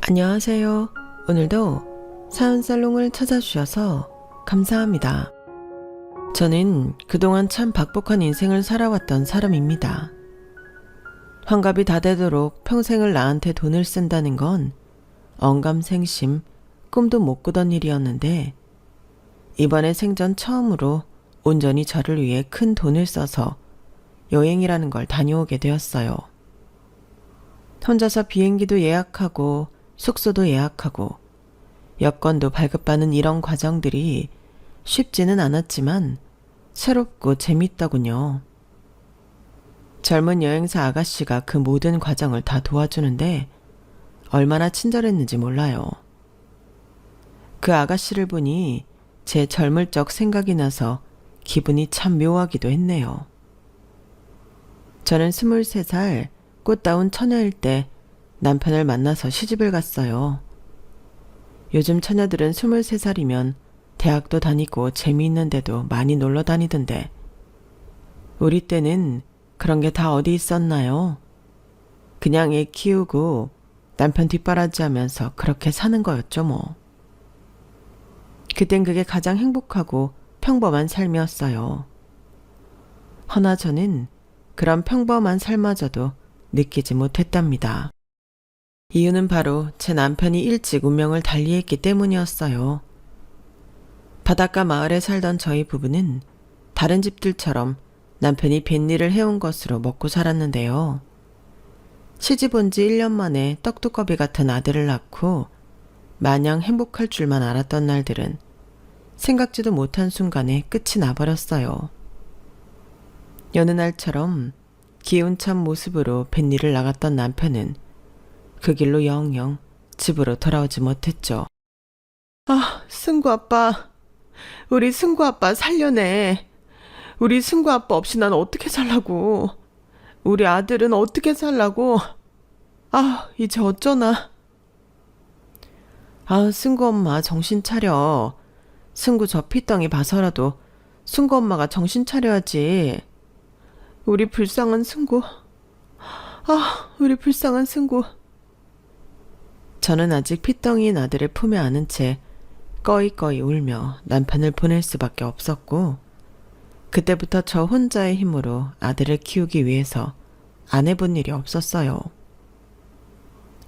안녕하세요. 오늘도 사연살롱을 찾아주셔서 감사합니다. 저는 그동안 참 박복한 인생을 살아왔던 사람입니다. 환갑이 다 되도록 평생을 나한테 돈을 쓴다는 건 언감생심, 꿈도 못 꾸던 일이었는데 이번에 생전 처음으로 온전히 저를 위해 큰 돈을 써서 여행이라는 걸 다녀오게 되었어요. 혼자서 비행기도 예약하고 숙소도 예약하고 여권도 발급받는 이런 과정들이 쉽지는 않았지만 새롭고 재밌더군요. 젊은 여행사 아가씨가 그 모든 과정을 다 도와주는데 얼마나 친절했는지 몰라요. 그 아가씨를 보니 제 젊을 적 생각이 나서 기분이 참 묘하기도 했네요. 저는 23살 꽃다운 처녀일 때 남편을 만나서 시집을 갔어요. 요즘 처녀들은 23살이면 대학도 다니고 재미있는데도 많이 놀러 다니던데 우리 때는 그런 게 다 어디 있었나요? 그냥 애 키우고 남편 뒷바라지 하면서 그렇게 사는 거였죠 뭐. 그땐 그게 가장 행복하고 평범한 삶이었어요. 허나 저는 그런 평범한 삶마저도 느끼지 못했답니다. 이유는 바로 제 남편이 일찍 운명을 달리했기 때문이었어요. 바닷가 마을에 살던 저희 부부는 다른 집들처럼 남편이 뱃일을 해온 것으로 먹고 살았는데요. 시집 온 지 1년 만에 떡두꺼비 같은 아들을 낳고 마냥 행복할 줄만 알았던 날들은 생각지도 못한 순간에 끝이 나버렸어요. 여느 날처럼 기운찬 모습으로 뱃일을 나갔던 남편은 그 길로 영영 집으로 돌아오지 못했죠. 아, 승구 아빠. 우리 승구 아빠 살려내. 우리 승구 아빠 없이 난 어떻게 살라고. 우리 아들은 어떻게 살라고. 아, 이제 어쩌나. 아, 승구 엄마 정신 차려. 승구 저 피덩이 봐서라도 승구 엄마가 정신 차려야지. 우리 불쌍한 승구. 아, 우리 불쌍한 승구. 저는 아직 피덩이인 아들을 품에 안은 채 꺼이꺼이 울며 남편을 보낼 수밖에 없었고 그때부터 저 혼자의 힘으로 아들을 키우기 위해서 안 해본 일이 없었어요.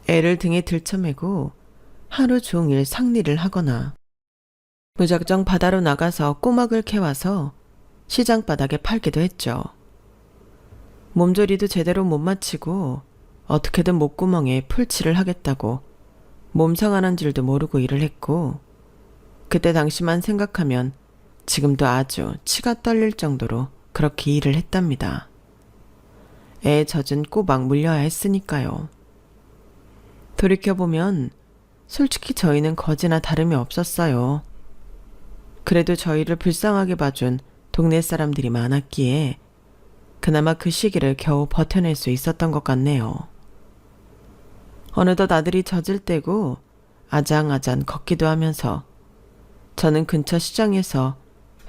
애를 등에 들쳐매고 하루 종일 상리를 하거나 무작정 바다로 나가서 꼬막을 캐와서 시장 바닥에 팔기도 했죠. 몸조리도 제대로 못 마치고 어떻게든 목구멍에 풀칠을 하겠다고 몸 상하는 줄도 모르고 일을 했고 그때 당시만 생각하면 지금도 아주 치가 떨릴 정도로 그렇게 일을 했답니다. 애 젖은 꼬박 물려야 했으니까요. 돌이켜보면 솔직히 저희는 거지나 다름이 없었어요. 그래도 저희를 불쌍하게 봐준 동네 사람들이 많았기에 그나마 그 시기를 겨우 버텨낼 수 있었던 것 같네요. 어느덧 아들이 젖을 때고 아장아장 걷기도 하면서 저는 근처 시장에서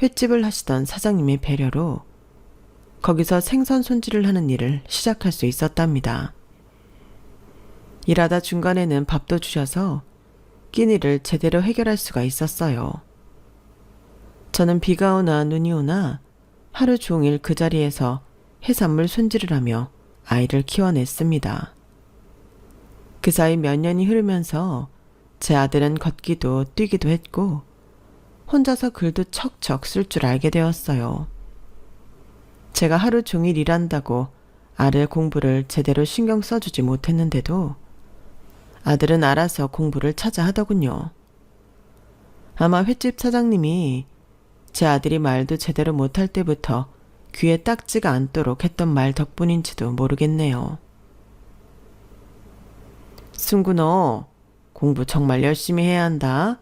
횟집을 하시던 사장님의 배려로 거기서 생선 손질을 하는 일을 시작할 수 있었답니다. 일하다 중간에는 밥도 주셔서 끼니를 제대로 해결할 수가 있었어요. 저는 비가 오나 눈이 오나 하루 종일 그 자리에서 해산물 손질을 하며 아이를 키워냈습니다. 그 사이 몇 년이 흐르면서 제 아들은 걷기도 뛰기도 했고 혼자서 글도 척척 쓸 줄 알게 되었어요. 제가 하루 종일 일한다고 아들 공부를 제대로 신경 써주지 못했는데도 아들은 알아서 공부를 찾아 하더군요. 아마 횟집 사장님이 제 아들이 말도 제대로 못할 때부터 귀에 딱지가 않도록 했던 말 덕분인지도 모르겠네요. 승구 너 공부 정말 열심히 해야 한다.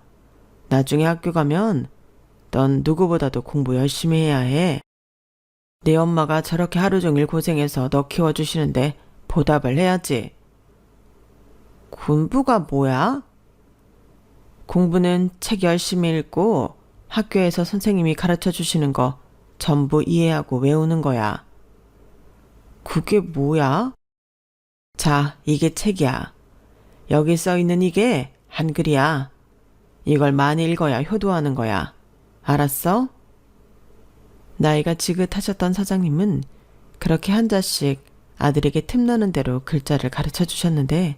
나중에 학교 가면 넌 누구보다도 공부 열심히 해야 해. 네 엄마가 저렇게 하루 종일 고생해서 너 키워주시는데 보답을 해야지. 공부가 뭐야? 공부는 책 열심히 읽고 학교에서 선생님이 가르쳐 주시는 거 전부 이해하고 외우는 거야. 그게 뭐야? 자, 이게 책이야. 여기 써 있는 이게 한글이야. 이걸 많이 읽어야 효도하는 거야. 알았어? 나이가 지긋하셨던 사장님은 그렇게 한자씩 아들에게 틈나는 대로 글자를 가르쳐 주셨는데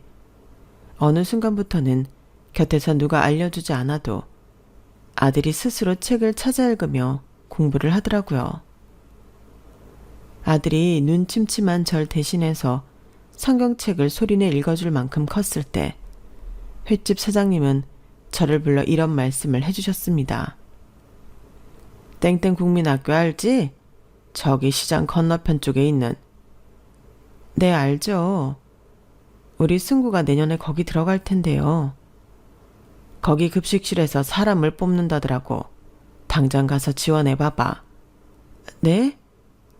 어느 순간부터는 곁에서 누가 알려주지 않아도 아들이 스스로 책을 찾아 읽으며 공부를 하더라고요. 아들이 눈침침한 절 대신해서 성경책을 소리내 읽어줄 만큼 컸을 때 횟집 사장님은 저를 불러 이런 말씀을 해주셨습니다. 땡땡 국민학교 알지? 저기 시장 건너편 쪽에 있는. 네, 알죠. 우리 승구가 내년에 거기 들어갈 텐데요. 거기 급식실에서 사람을 뽑는다더라고. 당장 가서 지원해봐봐. 네?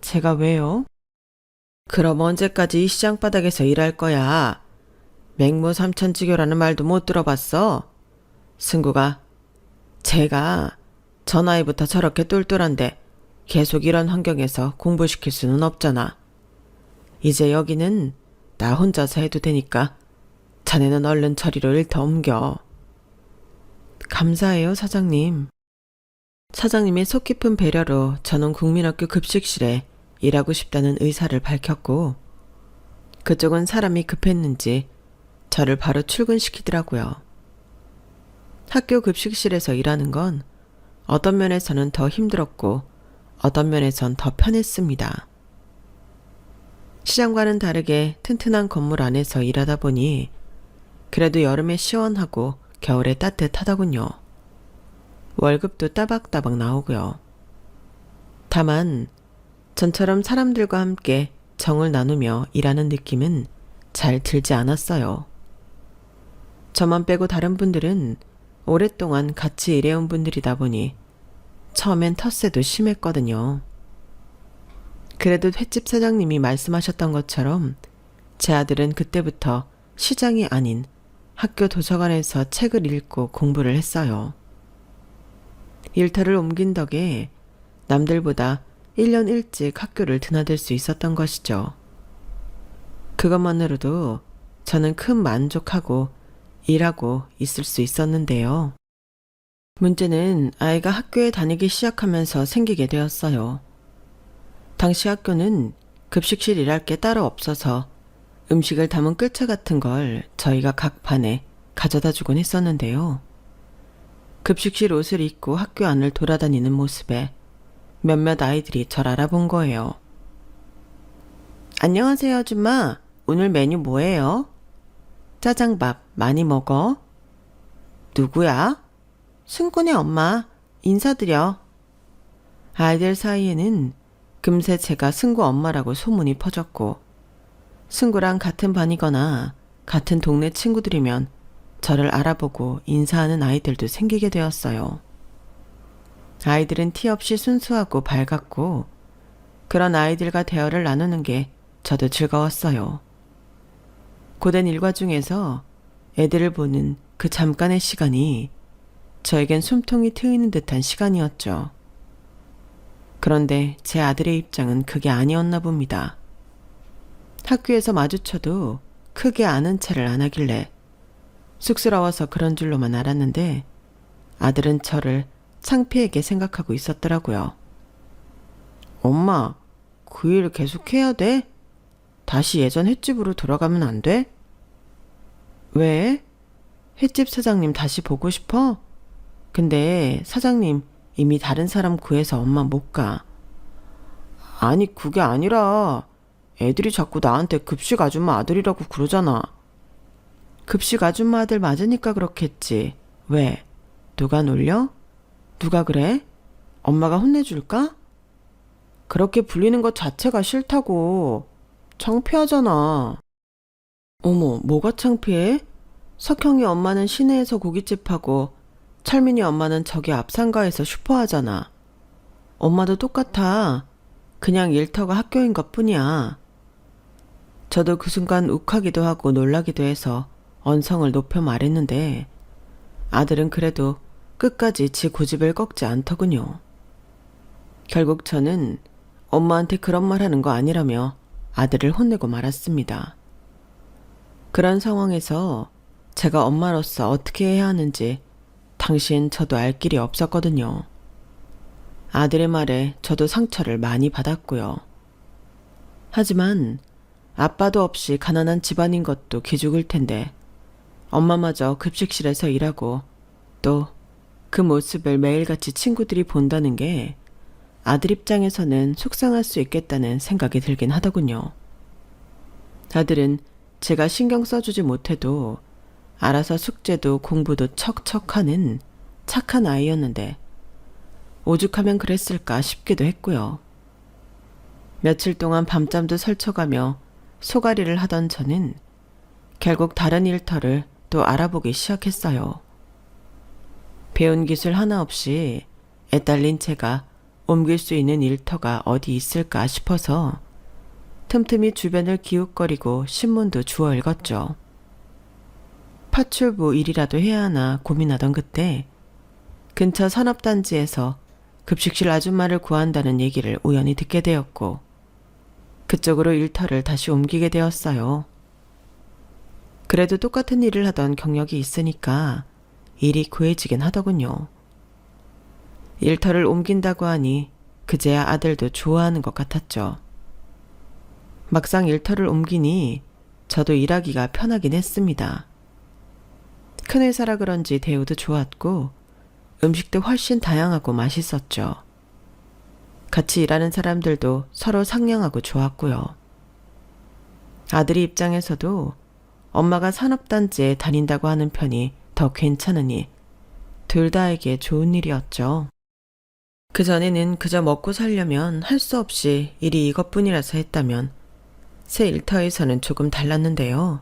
제가 왜요? 그럼 언제까지 이 시장 바닥에서 일할 거야? 맹모 삼천지교라는 말도 못 들어봤어? 승구가 제가 저 나이부터 저렇게 똘똘한데 계속 이런 환경에서 공부시킬 수는 없잖아. 이제 여기는 나 혼자서 해도 되니까 자네는 얼른 저리로 일터 옮겨. 감사해요, 사장님. 사장님의 속 깊은 배려로 저는 국민학교 급식실에 일하고 싶다는 의사를 밝혔고 그쪽은 사람이 급했는지 저를 바로 출근시키더라고요. 학교 급식실에서 일하는 건 어떤 면에서는 더 힘들었고 어떤 면에선 더 편했습니다. 시장과는 다르게 튼튼한 건물 안에서 일하다 보니 그래도 여름에 시원하고 겨울에 따뜻하더군요. 월급도 따박따박 나오고요. 다만 전처럼 사람들과 함께 정을 나누며 일하는 느낌은 잘 들지 않았어요. 저만 빼고 다른 분들은 오랫동안 같이 일해온 분들이다 보니 처음엔 텃세도 심했거든요. 그래도 횟집 사장님이 말씀하셨던 것처럼 제 아들은 그때부터 시장이 아닌 학교 도서관에서 책을 읽고 공부를 했어요. 일터를 옮긴 덕에 남들보다 1년 일찍 학교를 드나들 수 있었던 것이죠. 그것만으로도 저는 큰 만족하고 일하고 있을 수 있었는데요. 문제는 아이가 학교에 다니기 시작하면서 생기게 되었어요. 당시 학교는 급식실 일할 게 따로 없어서 음식을 담은 끌차 같은 걸 저희가 각 반에 가져다 주곤 했었는데요. 급식실 옷을 입고 학교 안을 돌아다니는 모습에 몇몇 아이들이 절 알아본 거예요. 안녕하세요, 아줌마. 오늘 메뉴 뭐예요? 짜장밥 많이 먹어? 누구야? 승군의 엄마. 인사드려. 아이들 사이에는 금세 제가 승구 엄마라고 소문이 퍼졌고 승구랑 같은 반이거나 같은 동네 친구들이면 저를 알아보고 인사하는 아이들도 생기게 되었어요. 아이들은 티 없이 순수하고 밝았고 그런 아이들과 대화를 나누는 게 저도 즐거웠어요. 고된 일과 중에서 애들을 보는 그 잠깐의 시간이 저에겐 숨통이 트이는 듯한 시간이었죠. 그런데 제 아들의 입장은 그게 아니었나 봅니다. 학교에서 마주쳐도 크게 아는 체를 안 하길래 쑥스러워서 그런 줄로만 알았는데 아들은 저를 창피하게 생각하고 있었더라고요. 엄마, 그 일 계속해야 돼? 다시 예전 횟집으로 돌아가면 안 돼? 왜? 횟집 사장님 다시 보고 싶어? 근데 사장님 이미 다른 사람 구해서 엄마 못 가. 아니 그게 아니라 애들이 자꾸 나한테 급식 아줌마 아들이라고 그러잖아. 급식 아줌마 아들 맞으니까 그렇겠지. 왜? 누가 놀려? 누가 그래? 엄마가 혼내줄까? 그렇게 불리는 것 자체가 싫다고. 창피하잖아. 어머, 뭐가 창피해? 석형이 엄마는 시내에서 고깃집하고 철민이 엄마는 저기 앞상가에서 슈퍼하잖아. 엄마도 똑같아. 그냥 일터가 학교인 것뿐이야. 저도 그 순간 욱하기도 하고 놀라기도 해서 언성을 높여 말했는데 아들은 그래도 끝까지 지 고집을 꺾지 않더군요. 결국 저는 엄마한테 그런 말 하는 거 아니라며 아들을 혼내고 말았습니다. 그런 상황에서 제가 엄마로서 어떻게 해야 하는지 당신 저도 알 길이 없었거든요. 아들의 말에 저도 상처를 많이 받았고요. 하지만 아빠도 없이 가난한 집안인 것도 기죽을 텐데 엄마마저 급식실에서 일하고 또 그 모습을 매일같이 친구들이 본다는 게 아들 입장에서는 속상할 수 있겠다는 생각이 들긴 하더군요. 아들은 제가 신경 써주지 못해도 알아서 숙제도 공부도 척척하는 착한 아이였는데 오죽하면 그랬을까 싶기도 했고요. 며칠 동안 밤잠도 설쳐가며 소가리를 하던 저는 결국 다른 일터를 또 알아보기 시작했어요. 배운 기술 하나 없이 애딸린 제가 옮길 수 있는 일터가 어디 있을까 싶어서 틈틈이 주변을 기웃거리고 신문도 주워 읽었죠. 파출부 일이라도 해야 하나 고민하던 그때 근처 산업단지에서 급식실 아줌마를 구한다는 얘기를 우연히 듣게 되었고 그쪽으로 일터를 다시 옮기게 되었어요. 그래도 똑같은 일을 하던 경력이 있으니까 일이 구해지긴 하더군요. 일터를 옮긴다고 하니 그제야 아들도 좋아하는 것 같았죠. 막상 일터를 옮기니 저도 일하기가 편하긴 했습니다. 큰 회사라 그런지 대우도 좋았고 음식도 훨씬 다양하고 맛있었죠. 같이 일하는 사람들도 서로 상냥하고 좋았고요. 아들이 입장에서도 엄마가 산업단지에 다닌다고 하는 편이 더 괜찮으니 둘 다에게 좋은 일이었죠. 그전에는 그저 먹고 살려면 할 수 없이 일이 이것뿐이라서 했다면 새 일터에서는 조금 달랐는데요.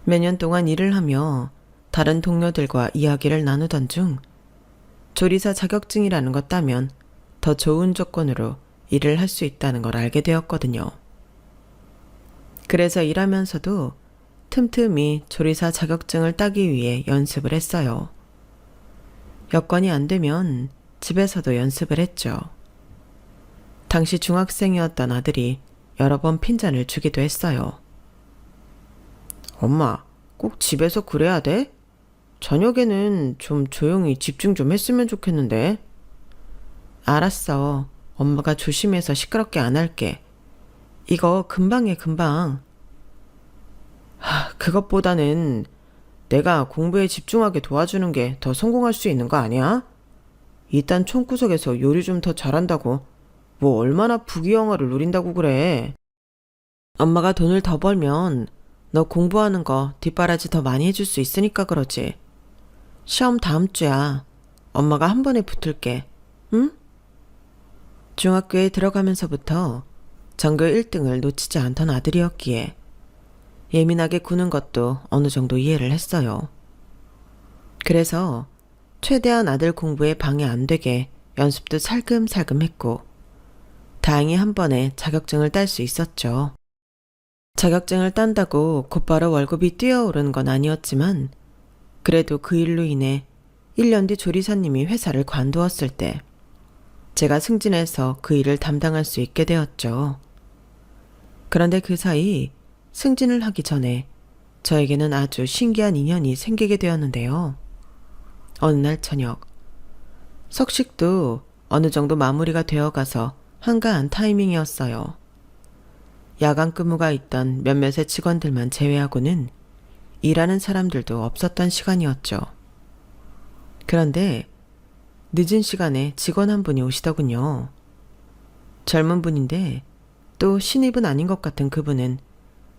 몇 년 동안 일을 하며 다른 동료들과 이야기를 나누던 중 조리사 자격증이라는 것 따면 더 좋은 조건으로 일을 할 수 있다는 걸 알게 되었거든요. 그래서 일하면서도 틈틈이 조리사 자격증을 따기 위해 연습을 했어요. 여건이 안 되면 집에서도 연습을 했죠. 당시 중학생이었던 아들이 여러 번 핀잔을 주기도 했어요. 엄마, 꼭 집에서 그래야 돼? 저녁에는 좀 조용히 집중 좀 했으면 좋겠는데. 알았어. 엄마가 조심해서 시끄럽게 안 할게. 이거 금방 해, 금방. 그것보다는 내가 공부에 집중하게 도와주는 게 더 성공할 수 있는 거 아니야? 이딴 총구석에서 요리 좀 더 잘한다고 뭐 얼마나 부귀영화를 누린다고 그래. 엄마가 돈을 더 벌면 너 공부하는 거 뒷바라지 더 많이 해줄 수 있으니까 그러지. 시험 다음 주야. 엄마가 한 번에 붙을게. 응? 중학교에 들어가면서부터 전교 1등을 놓치지 않던 아들이었기에 예민하게 구는 것도 어느 정도 이해를 했어요. 그래서 최대한 아들 공부에 방해 안 되게 연습도 살금살금 했고 다행히 한 번에 자격증을 딸 수 있었죠. 자격증을 딴다고 곧바로 월급이 뛰어오르는 건 아니었지만 그래도 그 일로 인해 1년 뒤 조리사님이 회사를 관두었을 때 제가 승진해서 그 일을 담당할 수 있게 되었죠. 그런데 그 사이 승진을 하기 전에 저에게는 아주 신기한 인연이 생기게 되었는데요. 어느 날 저녁, 석식도 어느 정도 마무리가 되어가서 한가한 타이밍이었어요. 야간 근무가 있던 몇몇의 직원들만 제외하고는 일하는 사람들도 없었던 시간이었죠. 그런데 늦은 시간에 직원 한 분이 오시더군요. 젊은 분인데 또 신입은 아닌 것 같은 그분은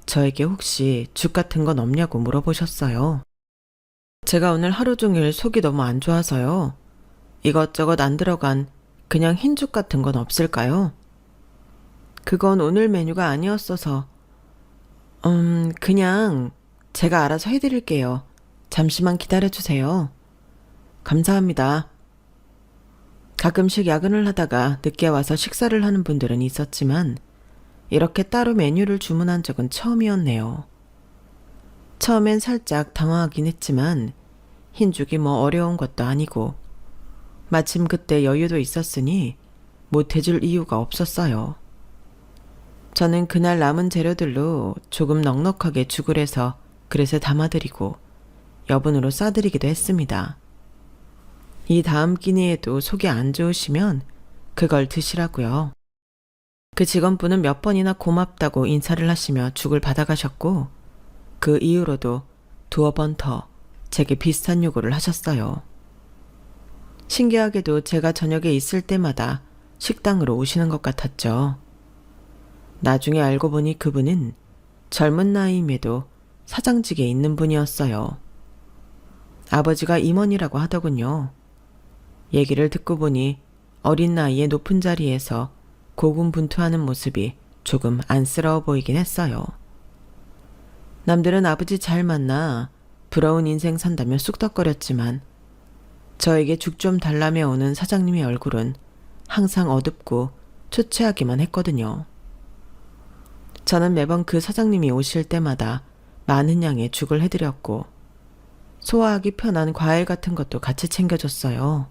저에게 혹시 죽 같은 건 없냐고 물어보셨어요. 제가 오늘 하루 종일 속이 너무 안 좋아서요. 이것저것 안 들어간 그냥 흰죽 같은 건 없을까요? 그건 오늘 메뉴가 아니었어서 그냥 제가 알아서 해드릴게요. 잠시만 기다려주세요. 감사합니다. 가끔씩 야근을 하다가 늦게 와서 식사를 하는 분들은 있었지만 이렇게 따로 메뉴를 주문한 적은 처음이었네요. 처음엔 살짝 당황하긴 했지만 흰죽이 뭐 어려운 것도 아니고 마침 그때 여유도 있었으니 못해줄 이유가 없었어요. 저는 그날 남은 재료들로 조금 넉넉하게 죽을 해서 그릇에 담아드리고 여분으로 싸드리기도 했습니다. 이 다음 끼니에도 속이 안 좋으시면 그걸 드시라고요. 그 직원분은 몇 번이나 고맙다고 인사를 하시며 죽을 받아가셨고 그 이후로도 두어 번 더 제게 비슷한 요구를 하셨어요. 신기하게도 제가 저녁에 있을 때마다 식당으로 오시는 것 같았죠. 나중에 알고 보니 그분은 젊은 나이임에도 사장직에 있는 분이었어요. 아버지가 임원이라고 하더군요. 얘기를 듣고 보니 어린 나이에 높은 자리에서 고군분투하는 모습이 조금 안쓰러워 보이긴 했어요. 남들은 아버지 잘 만나 부러운 인생 산다며 쑥덕거렸지만 저에게 죽 좀 달라며 오는 사장님의 얼굴은 항상 어둡고 초췌하기만 했거든요. 저는 매번 그 사장님이 오실 때마다 많은 양의 죽을 해드렸고 소화하기 편한 과일 같은 것도 같이 챙겨줬어요.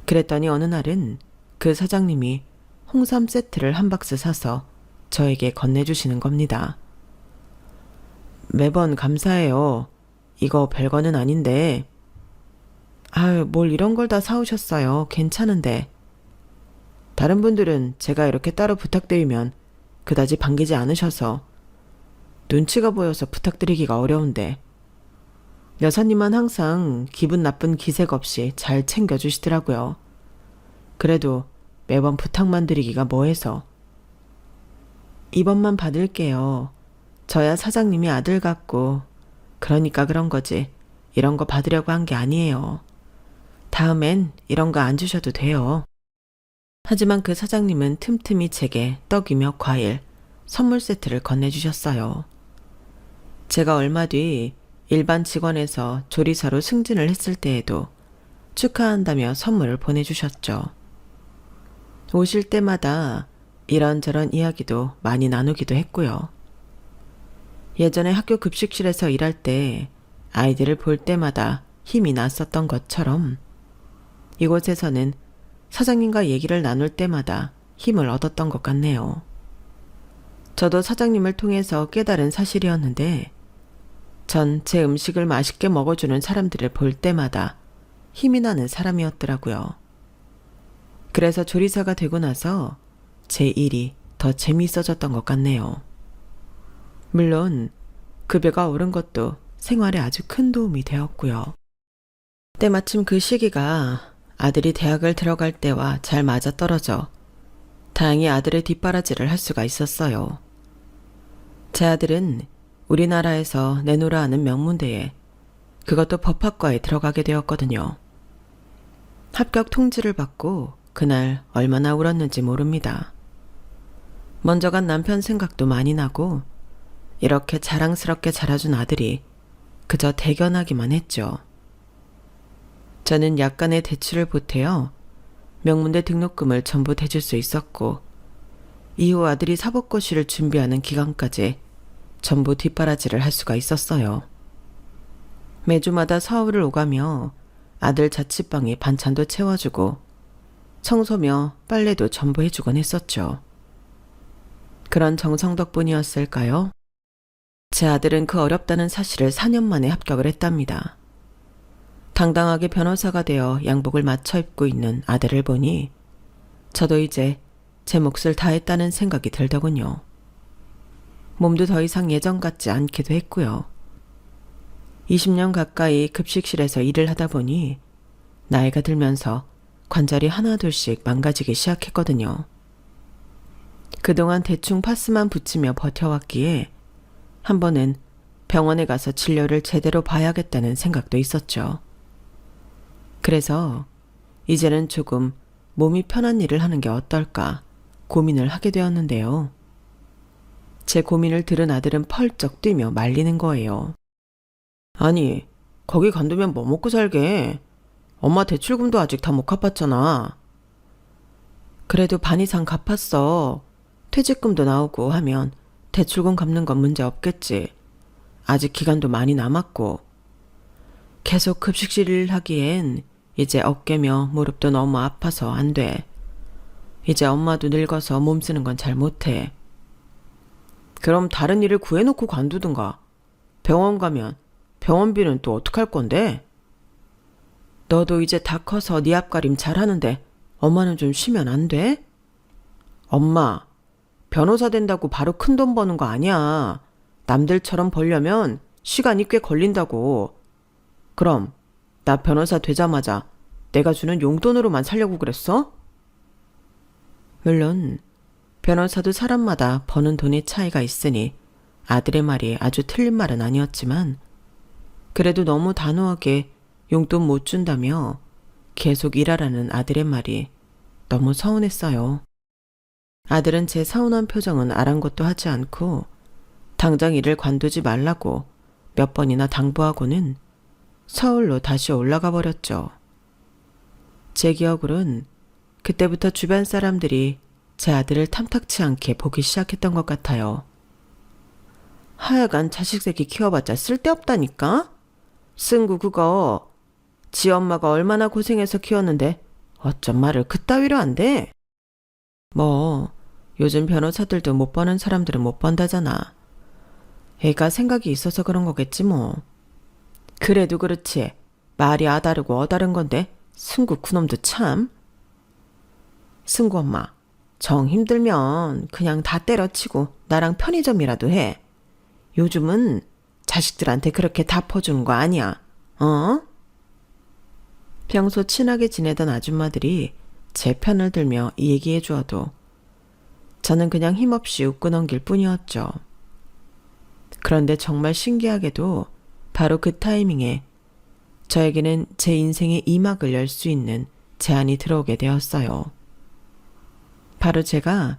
그랬더니 어느 날은 그 사장님이 홍삼 세트를 한 박스 사서 저에게 건네주시는 겁니다. 매번 감사해요. 이거 별거는 아닌데. 아유, 뭘 이런 걸 다 사오셨어요. 괜찮은데. 다른 분들은 제가 이렇게 따로 부탁드리면 그다지 반기지 않으셔서 눈치가 보여서 부탁드리기가 어려운데 여사님만 항상 기분 나쁜 기색 없이 잘 챙겨주시더라고요. 그래도 매번 부탁만 드리기가 뭐해서. 이번만 받을게요. 저야 사장님이 아들 같고 그러니까 그런 거지. 이런 거 받으려고 한 게 아니에요. 다음엔 이런 거 안 주셔도 돼요. 하지만 그 사장님은 틈틈이 제게 떡이며 과일, 선물 세트를 건네주셨어요. 제가 얼마 뒤 일반 직원에서 조리사로 승진을 했을 때에도 축하한다며 선물을 보내주셨죠. 오실 때마다 이런저런 이야기도 많이 나누기도 했고요. 예전에 학교 급식실에서 일할 때 아이들을 볼 때마다 힘이 났었던 것처럼 이곳에서는 사장님과 얘기를 나눌 때마다 힘을 얻었던 것 같네요. 저도 사장님을 통해서 깨달은 사실이었는데 전 제 음식을 맛있게 먹어주는 사람들을 볼 때마다 힘이 나는 사람이었더라고요. 그래서 조리사가 되고 나서 제 일이 더 재미있어졌던 것 같네요. 물론 급여가 오른 것도 생활에 아주 큰 도움이 되었고요. 때마침 그 시기가 아들이 대학을 들어갈 때와 잘 맞아떨어져 다행히 아들의 뒷바라지를 할 수가 있었어요. 제 아들은 우리나라에서 내노라 하는 명문대에 그것도 법학과에 들어가게 되었거든요. 합격 통지를 받고 그날 얼마나 울었는지 모릅니다. 먼저 간 남편 생각도 많이 나고 이렇게 자랑스럽게 자라준 아들이 그저 대견하기만 했죠. 저는 약간의 대출을 보태어 명문대 등록금을 전부 대줄 수 있었고 이후 아들이 사법고시를 준비하는 기간까지 전부 뒷바라지를 할 수가 있었어요. 매주마다 서울을 오가며 아들 자취방에 반찬도 채워주고 청소며 빨래도 전부 해주곤 했었죠. 그런 정성 덕분이었을까요? 제 아들은 그 어렵다는 사실을 4년 만에 합격을 했답니다. 당당하게 변호사가 되어 양복을 맞춰 입고 있는 아들을 보니 저도 이제 제 몫을 다했다는 생각이 들더군요. 몸도 더 이상 예전 같지 않기도 했고요. 20년 가까이 급식실에서 일을 하다 보니 나이가 들면서 관절이 하나둘씩 망가지기 시작했거든요. 그동안 대충 파스만 붙이며 버텨왔기에 한 번은 병원에 가서 진료를 제대로 봐야겠다는 생각도 있었죠. 그래서 이제는 조금 몸이 편한 일을 하는 게 어떨까 고민을 하게 되었는데요. 제 고민을 들은 아들은 펄쩍 뛰며 말리는 거예요. 아니, 거기 간두면 뭐 먹고 살게? 엄마 대출금도 아직 다 못 갚았잖아. 그래도 반 이상 갚았어. 퇴직금도 나오고 하면 대출금 갚는 건 문제 없겠지. 아직 기간도 많이 남았고. 계속 급식실 일 하기엔 이제 어깨며 무릎도 너무 아파서 안 돼. 이제 엄마도 늙어서 몸 쓰는 건 잘 못해. 그럼 다른 일을 구해놓고 관두든가. 병원 가면 병원비는 또 어떡할 건데? 너도 이제 다 커서 네 앞가림 잘하는데 엄마는 좀 쉬면 안 돼? 엄마, 변호사 된다고 바로 큰 돈 버는 거 아니야. 남들처럼 벌려면 시간이 꽤 걸린다고. 그럼 나 변호사 되자마자 내가 주는 용돈으로만 살려고 그랬어? 물론 변호사도 사람마다 버는 돈의 차이가 있으니 아들의 말이 아주 틀린 말은 아니었지만 그래도 너무 단호하게 용돈 못 준다며 계속 일하라는 아들의 말이 너무 서운했어요. 아들은 제 서운한 표정은 아랑곳도 하지 않고 당장 일을 관두지 말라고 몇 번이나 당부하고는 서울로 다시 올라가 버렸죠. 제 기억으론 그때부터 주변 사람들이 제 아들을 탐탁치 않게 보기 시작했던 것 같아요. 하여간 자식 새끼 키워봤자 쓸데없다니까? 승구 그거 지 엄마가 얼마나 고생해서 키웠는데 어쩜 말을 그따위로 안 돼? 뭐 요즘 변호사들도 못 버는 사람들은 못 번다잖아. 애가 생각이 있어서 그런 거겠지 뭐. 그래도 그렇지 말이 아다르고 어다른 건데 승구 그놈도 참. 승구 엄마 정 힘들면 그냥 다 때려치고 나랑 편의점이라도 해. 요즘은 자식들한테 그렇게 다 퍼주는 거 아니야. 어? 평소 친하게 지내던 아줌마들이 제 편을 들며 얘기해 주어도 저는 그냥 힘없이 웃고 넘길 뿐이었죠. 그런데 정말 신기하게도 바로 그 타이밍에 저에게는 제 인생의 이막을 열 수 있는 제안이 들어오게 되었어요. 바로 제가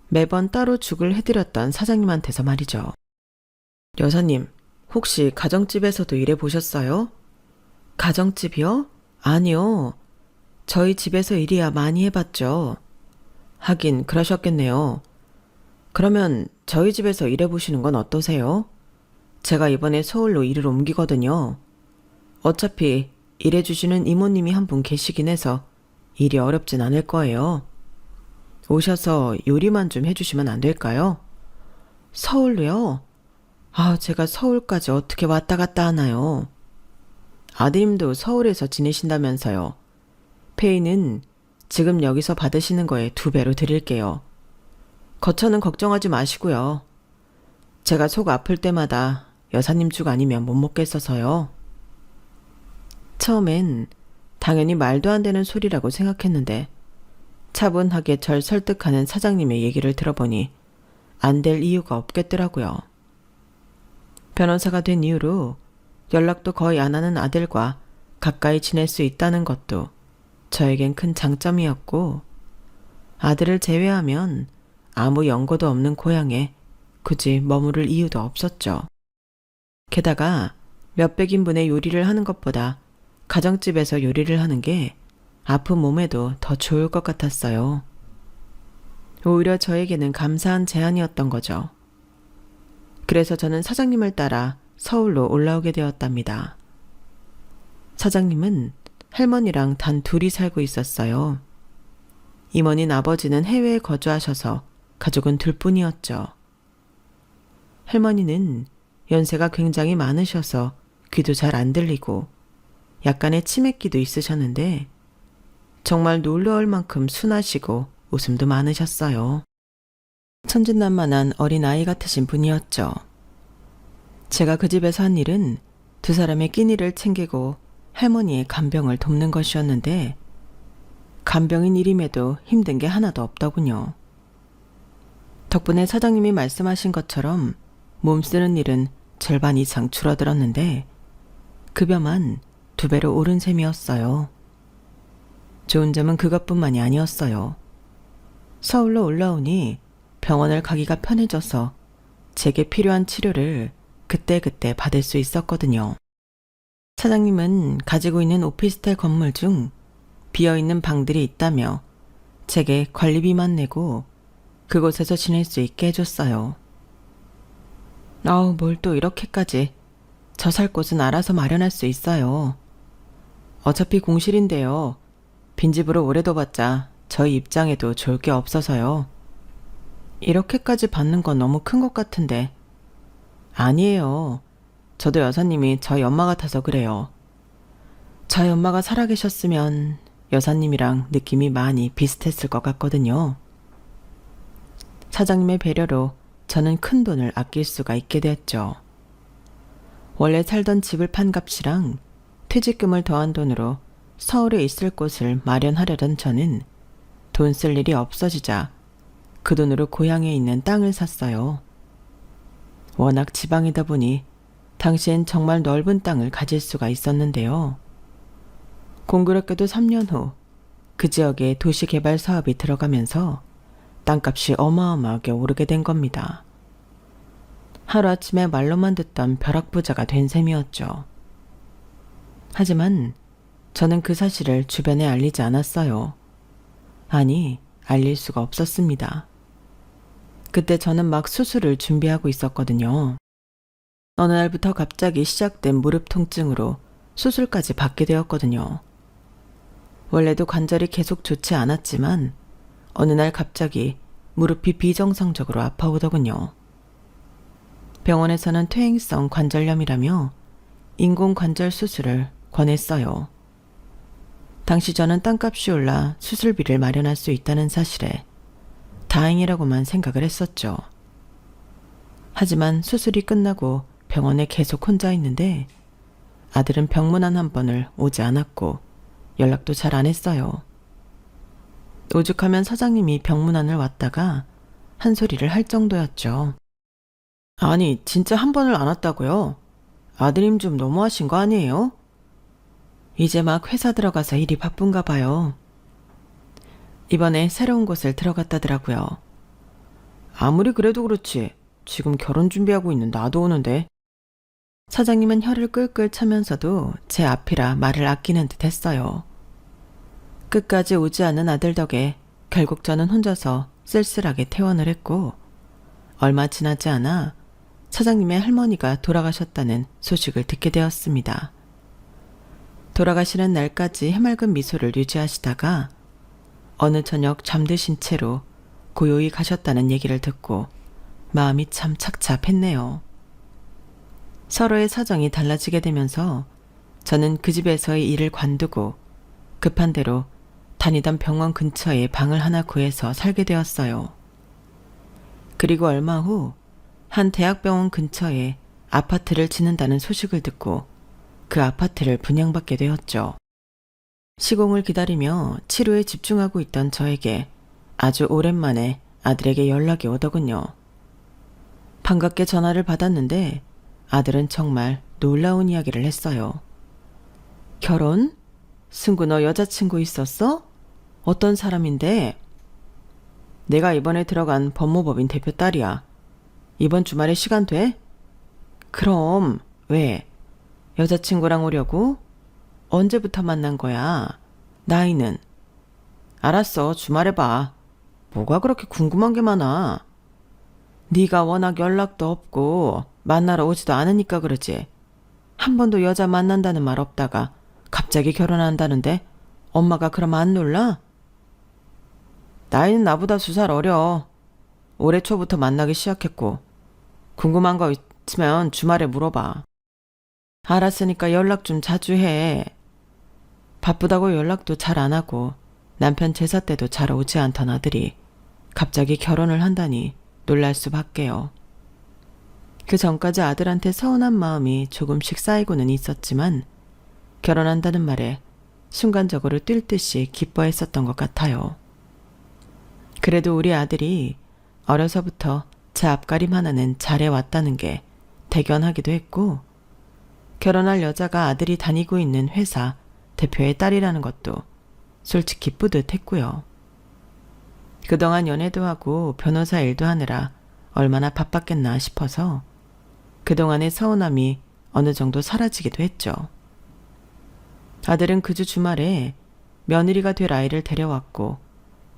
매번 따로 죽을 해드렸던 사장님한테서 말이죠. 여사님, 혹시 가정집에서도 일해보셨어요? 가정집이요? 아니요. 저희 집에서 일이야 많이 해봤죠. 하긴 그러셨겠네요. 그러면 저희 집에서 일해보시는 건 어떠세요? 제가 이번에 서울로 일을 옮기거든요. 어차피 일해주시는 이모님이 한 분 계시긴 해서 일이 어렵진 않을 거예요. 오셔서 요리만 좀 해주시면 안 될까요? 서울로요? 아, 제가 서울까지 어떻게 왔다 갔다 하나요? 아드님도 서울에서 지내신다면서요. 페이는 지금 여기서 받으시는 거에 2배로 드릴게요. 거처는 걱정하지 마시고요. 제가 속 아플 때마다 여사님 죽 아니면 못 먹겠어서요. 처음엔 당연히 말도 안 되는 소리라고 생각했는데 차분하게 절 설득하는 사장님의 얘기를 들어보니 안 될 이유가 없겠더라고요. 변호사가 된 이후로 연락도 거의 안 하는 아들과 가까이 지낼 수 있다는 것도 저에겐 큰 장점이었고 아들을 제외하면 아무 연고도 없는 고향에 굳이 머무를 이유도 없었죠. 게다가 몇백 인분의 요리를 하는 것보다 가정집에서 요리를 하는 게 아픈 몸에도 더 좋을 것 같았어요. 오히려 저에게는 감사한 제안이었던 거죠. 그래서 저는 사장님을 따라 서울로 올라오게 되었답니다. 사장님은 할머니랑 단 둘이 살고 있었어요. 이모님 아버지는 해외에 거주하셔서 가족은 둘뿐이었죠. 할머니는 연세가 굉장히 많으셔서 귀도 잘 안 들리고 약간의 치매기도 있으셨는데 정말 놀라울 만큼 순하시고 웃음도 많으셨어요. 천진난만한 어린아이 같으신 분이었죠. 제가 그 집에서 한 일은 2사람의 끼니를 챙기고 할머니의 간병을 돕는 것이었는데 간병인 일임에도 힘든 게 하나도 없더군요. 덕분에 사장님이 말씀하신 것처럼 몸 쓰는 일은 절반 이상 줄어들었는데 급여만 2배로 오른 셈이었어요. 좋은 점은 그것뿐만이 아니었어요. 서울로 올라오니 병원을 가기가 편해져서 제게 필요한 치료를 그때그때 받을 수 있었거든요. 사장님은 가지고 있는 오피스텔 건물 중 비어있는 방들이 있다며 제게 관리비만 내고 그곳에서 지낼 수 있게 해줬어요. 뭘 또 이렇게까지. 저 살 곳은 알아서 마련할 수 있어요. 어차피 공실인데요. 빈집으로 오래 둬봤자 저희 입장에도 좋을 게 없어서요. 이렇게까지 받는 건 너무 큰 것 같은데. 아니에요. 저도 여사님이 저희 엄마 같아서 그래요. 저희 엄마가 살아계셨으면 여사님이랑 느낌이 많이 비슷했을 것 같거든요. 사장님의 배려로 저는 큰 돈을 아낄 수가 있게 되었죠. 원래 살던 집을 판 값이랑 퇴직금을 더한 돈으로 서울에 있을 곳을 마련하려던 저는 돈 쓸 일이 없어지자 그 돈으로 고향에 있는 땅을 샀어요. 워낙 지방이다 보니 당시엔 정말 넓은 땅을 가질 수가 있었는데요. 공교롭게도 3년 후 그 지역에 도시개발 사업이 들어가면서 땅값이 어마어마하게 오르게 된 겁니다. 하루아침에 말로만 듣던 벼락부자가 된 셈이었죠. 하지만 저는 그 사실을 주변에 알리지 않았어요. 아니, 알릴 수가 없었습니다. 그때 저는 막 수술을 준비하고 있었거든요. 어느 날부터 갑자기 시작된 무릎 통증으로 수술까지 받게 되었거든요. 원래도 관절이 계속 좋지 않았지만 어느 날 갑자기 무릎이 비정상적으로 아파오더군요. 병원에서는 퇴행성 관절염이라며 인공관절 수술을 권했어요. 당시 저는 땅값이 올라 수술비를 마련할 수 있다는 사실에 다행이라고만 생각을 했었죠. 하지만 수술이 끝나고 병원에 계속 혼자 있는데 아들은 병문안 한 번을 오지 않았고 연락도 잘 안 했어요. 오죽하면 사장님이 병문안을 왔다가 한 소리를 할 정도였죠. 아니, 진짜 한 번을 안 왔다고요? 아드님 좀 너무하신 거 아니에요? 이제 막 회사 들어가서 일이 바쁜가 봐요. 이번에 새로운 곳을 들어갔다더라고요. 아무리 그래도 그렇지. 지금 결혼 준비하고 있는 나도 오는데. 사장님은 혀를 끌끌 차면서도 제 앞이라 말을 아끼는 듯 했어요. 끝까지 오지 않은 아들 덕에 결국 저는 혼자서 쓸쓸하게 퇴원을 했고 얼마 지나지 않아 사장님의 할머니가 돌아가셨다는 소식을 듣게 되었습니다. 돌아가시는 날까지 해맑은 미소를 유지하시다가 어느 저녁 잠드신 채로 고요히 가셨다는 얘기를 듣고 마음이 참 착잡했네요. 서로의 사정이 달라지게 되면서 저는 그 집에서의 일을 관두고 급한 대로 다니던 병원 근처에 방을 하나 구해서 살게 되었어요. 그리고 얼마 후 한 대학병원 근처에 아파트를 짓는다는 소식을 듣고 그 아파트를 분양받게 되었죠. 시공을 기다리며 치료에 집중하고 있던 저에게 아주 오랜만에 아들에게 연락이 오더군요. 반갑게 전화를 받았는데 아들은 정말 놀라운 이야기를 했어요. 결혼? 승구 너 여자친구 있었어? 어떤 사람인데? 내가 이번에 들어간 법무법인 대표 딸이야. 이번 주말에 시간 돼? 그럼 왜? 여자친구랑 오려고? 언제부터 만난 거야? 나이는? 알았어, 주말에 봐. 뭐가 그렇게 궁금한 게 많아? 네가 워낙 연락도 없고 만나러 오지도 않으니까 그러지. 한 번도 여자 만난다는 말 없다가 갑자기 결혼한다는데 엄마가 그럼 안 놀라? 나이는 나보다 2살 어려. 올해 초부터 만나기 시작했고 궁금한 거 있으면 주말에 물어봐. 알았으니까 연락 좀 자주 해. 바쁘다고 연락도 잘 안 하고 남편 제사 때도 잘 오지 않던 아들이 갑자기 결혼을 한다니 놀랄 수밖에요. 그 전까지 아들한테 서운한 마음이 조금씩 쌓이고는 있었지만 결혼한다는 말에 순간적으로 뛸 듯이 기뻐했었던 것 같아요. 그래도 우리 아들이 어려서부터 제 앞가림 하나는 잘해왔다는 게 대견하기도 했고 결혼할 여자가 아들이 다니고 있는 회사 대표의 딸이라는 것도 솔직히 뿌듯했고요. 그동안 연애도 하고 변호사 일도 하느라 얼마나 바빴겠나 싶어서 그동안의 서운함이 어느 정도 사라지기도 했죠. 아들은 그 주 주말에 며느리가 될 아이를 데려왔고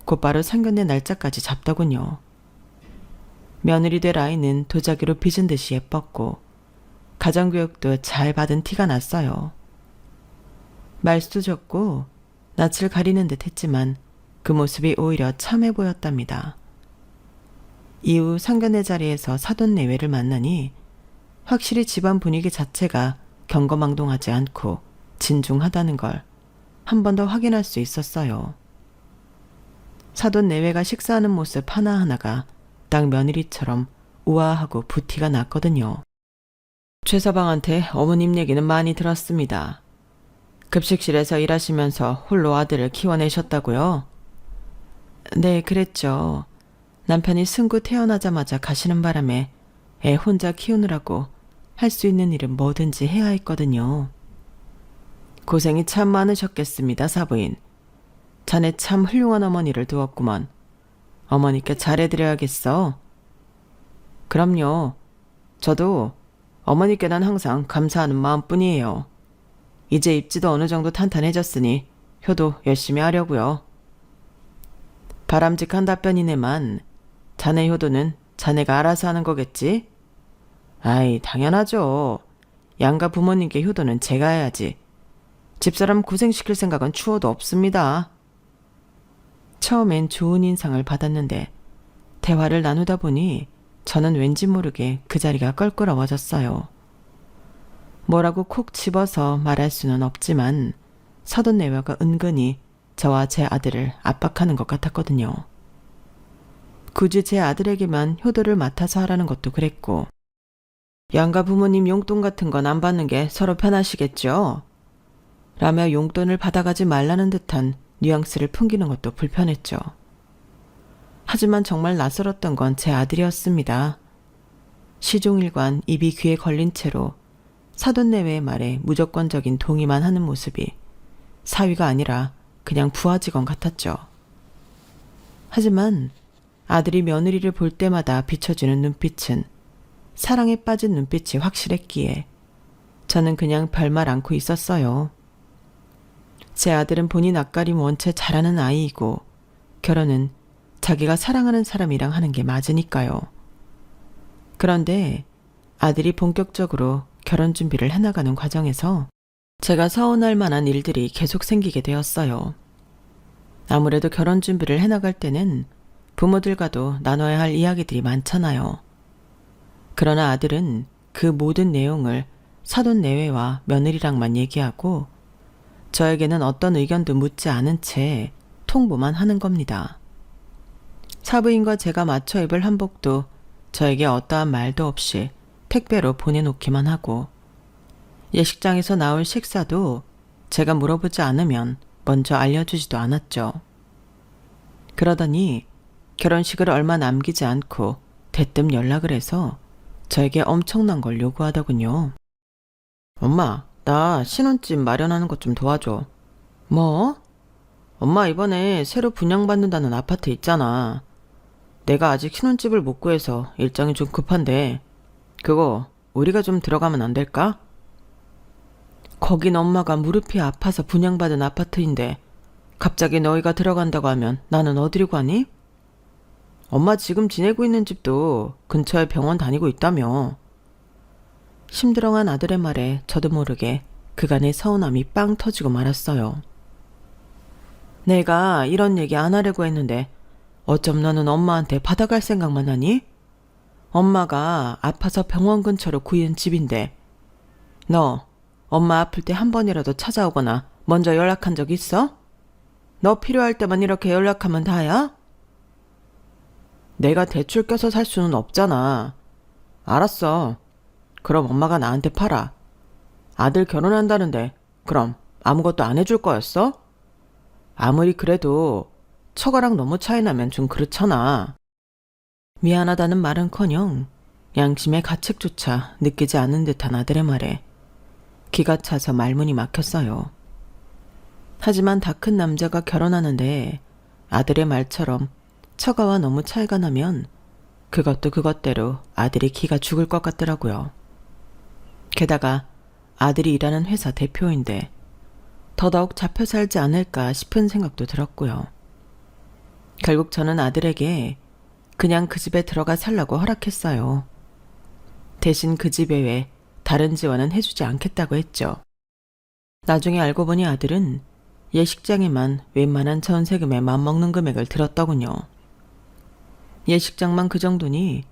곧바로 상견례 날짜까지 잡더군요. 며느리 될 아이는 도자기로 빚은 듯이 예뻤고 가정교육도 잘 받은 티가 났어요. 말수도 적고 낯을 가리는 듯 했지만 그 모습이 오히려 참해 보였답니다. 이후 상견례 자리에서 사돈 내외를 만나니 확실히 집안 분위기 자체가 경거망동하지 않고 진중하다는 걸 한 번 더 확인할 수 있었어요. 사돈 내외가 식사하는 모습 하나하나가 딱 며느리처럼 우아하고 부티가 났거든요. 최서방한테 어머님 얘기는 많이 들었습니다. 급식실에서 일하시면서 홀로 아들을 키워내셨다고요? 네, 그랬죠. 남편이 승구 태어나자마자 가시는 바람에 애 혼자 키우느라고 할 수 있는 일은 뭐든지 해야 했거든요. 고생이 참 많으셨겠습니다, 사부인. 자네 참 훌륭한 어머니를 두었구먼. 어머니께 잘해드려야겠어. 그럼요. 저도 어머니께 난 항상 감사하는 마음뿐이에요. 이제 입지도 어느 정도 탄탄해졌으니 효도 열심히 하려고요. 바람직한 답변이네만 자네 효도는 자네가 알아서 하는 거겠지? 아이, 당연하죠. 양가 부모님께 효도는 제가 해야지. 집사람 고생시킬 생각은 추워도 없습니다. 처음엔 좋은 인상을 받았는데 대화를 나누다 보니 저는 왠지 모르게 그 자리가 껄끄러워졌어요. 뭐라고 콕 집어서 말할 수는 없지만 사돈 내외가 은근히 저와 제 아들을 압박하는 것 같았거든요. 굳이 제 아들에게만 효도를 맡아서 하라는 것도 그랬고, 양가 부모님 용돈 같은 건 안 받는 게 서로 편하시겠죠? 라며 용돈을 받아가지 말라는 듯한 뉘앙스를 풍기는 것도 불편했죠. 하지만 정말 낯설었던 건 제 아들이었습니다. 시종일관 입이 귀에 걸린 채로 사돈 내외의 말에 무조건적인 동의만 하는 모습이 사위가 아니라 그냥 부하 직원 같았죠. 하지만 아들이 며느리를 볼 때마다 비춰주는 눈빛은 사랑에 빠진 눈빛이 확실했기에 저는 그냥 별말 않고 있었어요. 제 아들은 본인 앞가림 원체 잘하는 아이이고 결혼은 자기가 사랑하는 사람이랑 하는 게 맞으니까요. 그런데 아들이 본격적으로 결혼 준비를 해나가는 과정에서 제가 서운할 만한 일들이 계속 생기게 되었어요. 아무래도 결혼 준비를 해나갈 때는 부모들과도 나눠야 할 이야기들이 많잖아요. 그러나 아들은 그 모든 내용을 사돈 내외와 며느리랑만 얘기하고 저에게는 어떤 의견도 묻지 않은 채 통보만 하는 겁니다. 사부인과 제가 맞춰 입을 한복도 저에게 어떠한 말도 없이 택배로 보내놓기만 하고 예식장에서 나올 식사도 제가 물어보지 않으면 먼저 알려주지도 않았죠. 그러더니 결혼식을 얼마 남기지 않고 대뜸 연락을 해서 저에게 엄청난 걸 요구하더군요. 엄마, 나 신혼집 마련하는 것 좀 도와줘. 뭐? 엄마 이번에 새로 분양받는다는 아파트 있잖아. 내가 아직 신혼집을 못 구해서 일정이 좀 급한데 그거 우리가 좀 들어가면 안 될까? 거긴 엄마가 무릎이 아파서 분양받은 아파트인데 갑자기 너희가 들어간다고 하면 나는 어디로 가니? 엄마 지금 지내고 있는 집도 근처에 병원 다니고 있다며. 심드렁한 아들의 말에 저도 모르게 그간의 서운함이 빵 터지고 말았어요. 내가 이런 얘기 안 하려고 했는데 어쩜 너는 엄마한테 받아갈 생각만 하니? 엄마가 아파서 병원 근처로 구인 집인데 너 엄마 아플 때 한 번이라도 찾아오거나 먼저 연락한 적 있어? 너 필요할 때만 이렇게 연락하면 다야? 내가 대출 껴서 살 수는 없잖아. 알았어. 그럼 엄마가 나한테 팔아. 아들 결혼한다는데 그럼 아무것도 안 해줄 거였어? 아무리 그래도 처가랑 너무 차이 나면 좀 그렇잖아. 미안하다는 말은커녕 양심의 가책조차 느끼지 않는 듯한 아들의 말에 기가 차서 말문이 막혔어요. 하지만 다 큰 남자가 결혼하는데 아들의 말처럼 처가와 너무 차이가 나면 그것도 그것대로 아들이 기가 죽을 것 같더라고요. 게다가 아들이 일하는 회사 대표인데 더더욱 잡혀 살지 않을까 싶은 생각도 들었고요. 결국 저는 아들에게 그냥 그 집에 들어가 살라고 허락했어요. 대신 그 집 외에 다른 지원은 해주지 않겠다고 했죠. 나중에 알고 보니 아들은 예식장에만 웬만한 전세금에 맘먹는 금액을 들었더군요. 예식장만 그 정도니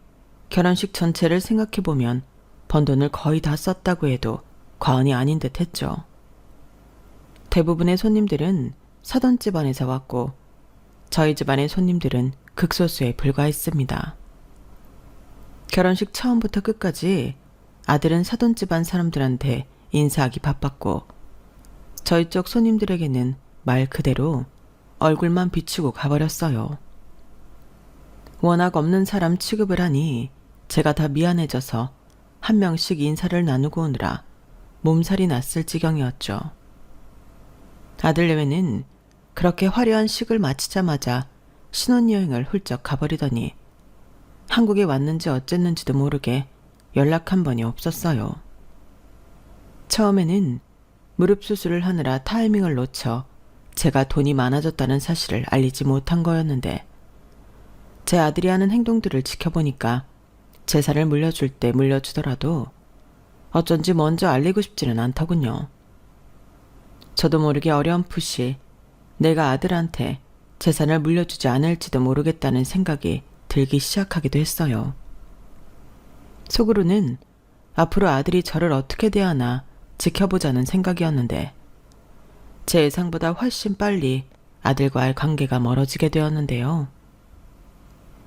결혼식 전체를 생각해보면 번 돈을 거의 다 썼다고 해도 과언이 아닌 듯 했죠. 대부분의 손님들은 사돈 집안에서 왔고 저희 집안의 손님들은 극소수에 불과했습니다. 결혼식 처음부터 끝까지 아들은 사돈 집안 사람들한테 인사하기 바빴고 저희 쪽 손님들에게는 말 그대로 얼굴만 비추고 가버렸어요. 워낙 없는 사람 취급을 하니 제가 다 미안해져서 한 명씩 인사를 나누고 오느라 몸살이 났을 지경이었죠. 아들 내외는 그렇게 화려한 식을 마치자마자 신혼여행을 훌쩍 가버리더니 한국에 왔는지 어쨌는지도 모르게 연락 한 번이 없었어요. 처음에는 무릎 수술을 하느라 타이밍을 놓쳐 제가 돈이 많아졌다는 사실을 알리지 못한 거였는데 제 아들이 하는 행동들을 지켜보니까 재산을 물려줄 때 물려주더라도 어쩐지 먼저 알리고 싶지는 않더군요. 저도 모르게 어렴풋이 내가 아들한테 재산을 물려주지 않을지도 모르겠다는 생각이 들기 시작하기도 했어요. 속으로는 앞으로 아들이 저를 어떻게 대하나 지켜보자는 생각이었는데 제 예상보다 훨씬 빨리 아들과의 관계가 멀어지게 되었는데요.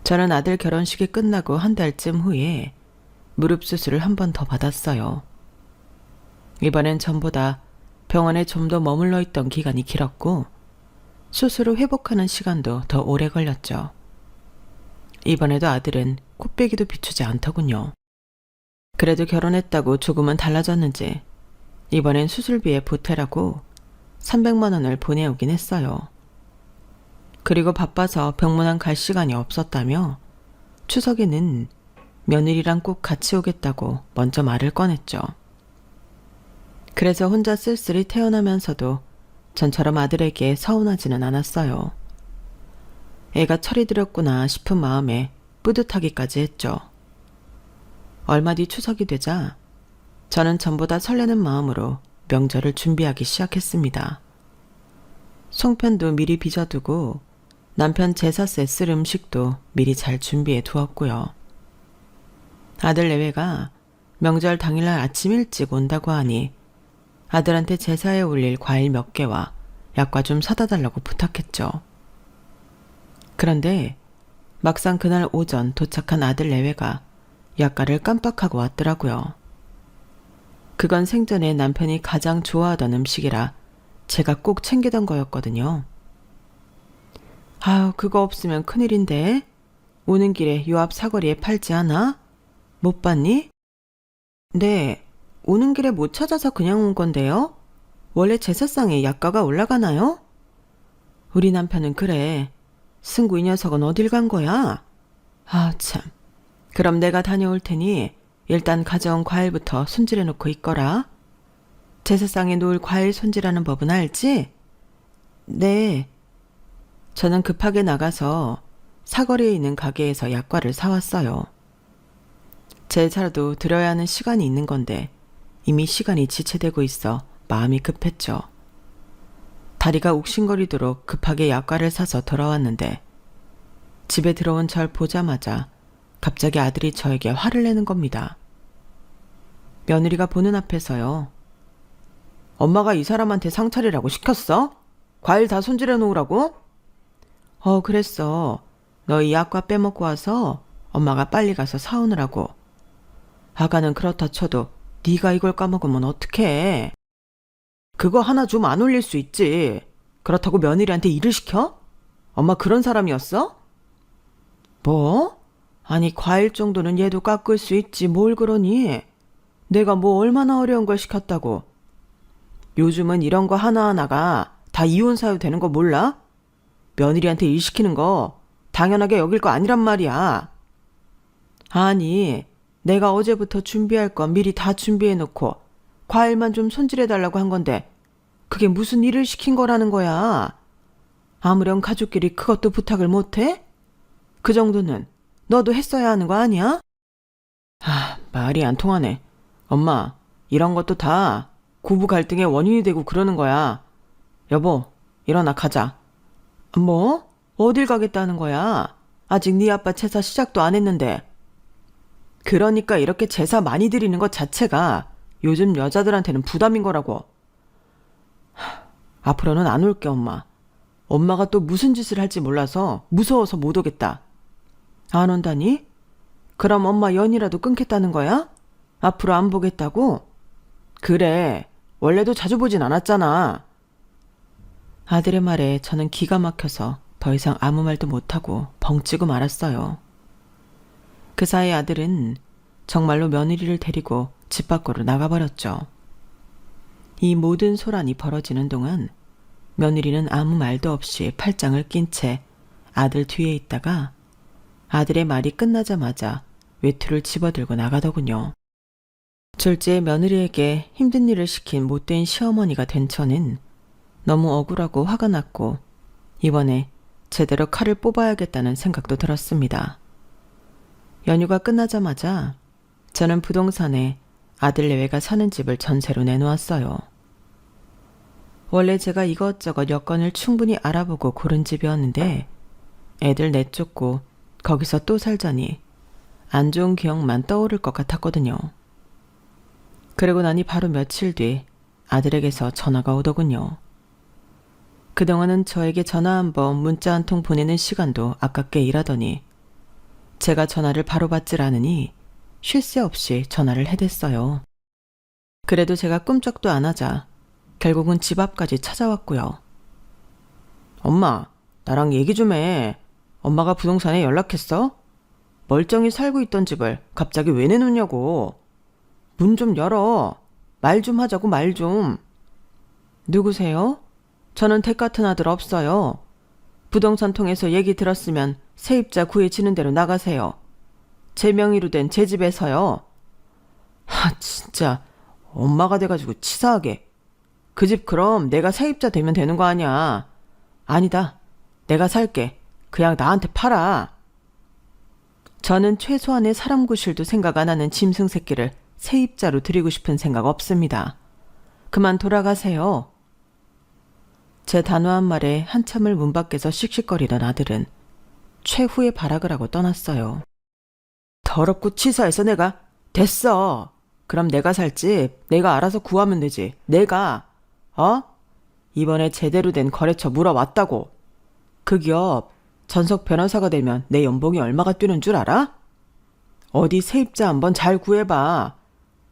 저는 아들 결혼식이 끝나고 한 달쯤 후에 무릎 수술을 한 번 더 받았어요. 이번엔 전보다 병원에 좀 더 머물러 있던 기간이 길었고 수술 후 회복하는 시간도 더 오래 걸렸죠. 이번에도 아들은 코빼기도 비추지 않더군요. 그래도 결혼했다고 조금은 달라졌는지 이번엔 수술비에 보태라고 300만 원을 보내오긴 했어요. 그리고 바빠서 병문안 갈 시간이 없었다며 추석에는 며느리랑 꼭 같이 오겠다고 먼저 말을 꺼냈죠. 그래서 혼자 쓸쓸히 태어나면서도 전처럼 아들에게 서운하지는 않았어요. 애가 철이 들었구나 싶은 마음에 뿌듯하기까지 했죠. 얼마 뒤 추석이 되자 저는 전보다 설레는 마음으로 명절을 준비하기 시작했습니다. 송편도 미리 빚어두고 남편 제사세 쓸 음식도 미리 잘 준비해 두었고요. 아들 내외가 명절 당일날 아침 일찍 온다고 하니 아들한테 제사에 올릴 과일 몇 개와 약과 좀 사다 달라고 부탁했죠. 그런데 막상 그날 오전 도착한 아들 내외가 약과를 깜빡하고 왔더라고요. 그건 생전에 남편이 가장 좋아하던 음식이라 제가 꼭 챙기던 거였거든요. 아유, 그거 없으면 큰일인데. 오는 길에 요 앞 사거리에 팔지 않아? 못 봤니? 네, 오는 길에 못 찾아서 그냥 온 건데요. 원래 제사상에 약과가 올라가나요? 우리 남편은 그래. 승구 이 녀석은 어딜 간 거야? 아, 참. 그럼 내가 다녀올 테니 일단 가져온 과일부터 손질해 놓고 있거라. 제사상에 놓을 과일 손질하는 법은 알지? 네. 저는 급하게 나가서 사거리에 있는 가게에서 약과를 사왔어요. 제 차로도 들어야 하는 시간이 있는 건데 이미 시간이 지체되고 있어 마음이 급했죠. 다리가 욱신거리도록 급하게 약과를 사서 돌아왔는데 집에 들어온 절 보자마자 갑자기 아들이 저에게 화를 내는 겁니다. 며느리가 보는 앞에서요. 엄마가 이 사람한테 상차리라고 시켰어? 과일 다 손질해 놓으라고? 그랬어. 너 이 약과 빼먹고 와서 엄마가 빨리 가서 사오느라고. 아가는 그렇다 쳐도 네가 이걸 까먹으면 어떡해. 그거 하나 좀 안 올릴 수 있지. 그렇다고 며느리한테 일을 시켜? 엄마 그런 사람이었어? 뭐? 아니 과일 정도는 얘도 깎을 수 있지 뭘 그러니. 내가 뭐 얼마나 어려운 걸 시켰다고. 요즘은 이런 거 하나하나가 다 이혼 사유 되는 거 몰라? 며느리한테 일 시키는 거 당연하게 여길 거 아니란 말이야. 아니 내가 어제부터 준비할 거 미리 다 준비해놓고 과일만 좀 손질해달라고 한 건데 그게 무슨 일을 시킨 거라는 거야. 아무렴 가족끼리 그것도 부탁을 못해? 그 정도는 너도 했어야 하는 거 아니야? 말이 안 통하네. 엄마, 이런 것도 다 부부 갈등의 원인이 되고 그러는 거야. 여보, 일어나 가자. 뭐? 어딜 가겠다는 거야? 아직 네 아빠 제사 시작도 안 했는데. 그러니까 이렇게 제사 많이 드리는 것 자체가 요즘 여자들한테는 부담인 거라고. 앞으로는 안 올게, 엄마. 엄마가 또 무슨 짓을 할지 몰라서 무서워서 못 오겠다. 안 온다니? 그럼 엄마 연이라도 끊겠다는 거야? 앞으로 안 보겠다고? 그래, 원래도 자주 보진 않았잖아. 아들의 말에 저는 기가 막혀서 더 이상 아무 말도 못하고 벙찌고 말았어요. 그 사이 아들은 정말로 며느리를 데리고 집 밖으로 나가버렸죠. 이 모든 소란이 벌어지는 동안 며느리는 아무 말도 없이 팔짱을 낀 채 아들 뒤에 있다가 아들의 말이 끝나자마자 외투를 집어들고 나가더군요. 졸지에 며느리에게 힘든 일을 시킨 못된 시어머니가 된 저는 너무 억울하고 화가 났고 이번에 제대로 칼을 뽑아야겠다는 생각도 들었습니다. 연휴가 끝나자마자 저는 부동산에 아들 내외가 사는 집을 전세로 내놓았어요. 원래 제가 이것저것 여건을 충분히 알아보고 고른 집이었는데 애들 내쫓고 거기서 또 살자니 안 좋은 기억만 떠오를 것 같았거든요. 그러고 나니 바로 며칠 뒤 아들에게서 전화가 오더군요. 그동안은 저에게 전화 한 번, 문자 한 통 보내는 시간도 아깝게 일하더니 제가 전화를 바로 받질 않으니 쉴 새 없이 전화를 해댔어요. 그래도 제가 꿈쩍도 안 하자 결국은 집 앞까지 찾아왔고요. 엄마, 나랑 얘기 좀 해. 엄마가 부동산에 연락했어? 멀쩡히 살고 있던 집을 갑자기 왜 내놓냐고. 문 좀 열어. 말 좀 하자고, 말 좀. 누구세요? 저는 택 같은 아들 없어요. 부동산 통해서 얘기 들었으면 세입자 구해지는 대로 나가세요. 제 명의로 된 제 집에서요. 진짜 엄마가 돼가지고 치사하게. 그 집 그럼 내가 세입자 되면 되는 거 아니야. 아니다. 내가 살게. 그냥 나한테 팔아. 저는 최소한의 사람 구실도 생각 안 하는 짐승 새끼를 세입자로 드리고 싶은 생각 없습니다. 그만 돌아가세요. 제 단호한 말에 한참을 문 밖에서 씩씩거리던 아들은 최후의 발악을 하고 떠났어요. 더럽고 치사해서 내가 됐어. 그럼 내가 살 집 내가 알아서 구하면 되지. 내가 이번에 제대로 된 거래처 물어왔다고. 그 기업 전속 변호사가 되면 내 연봉이 얼마가 뛰는 줄 알아? 어디 세입자 한번 잘 구해봐.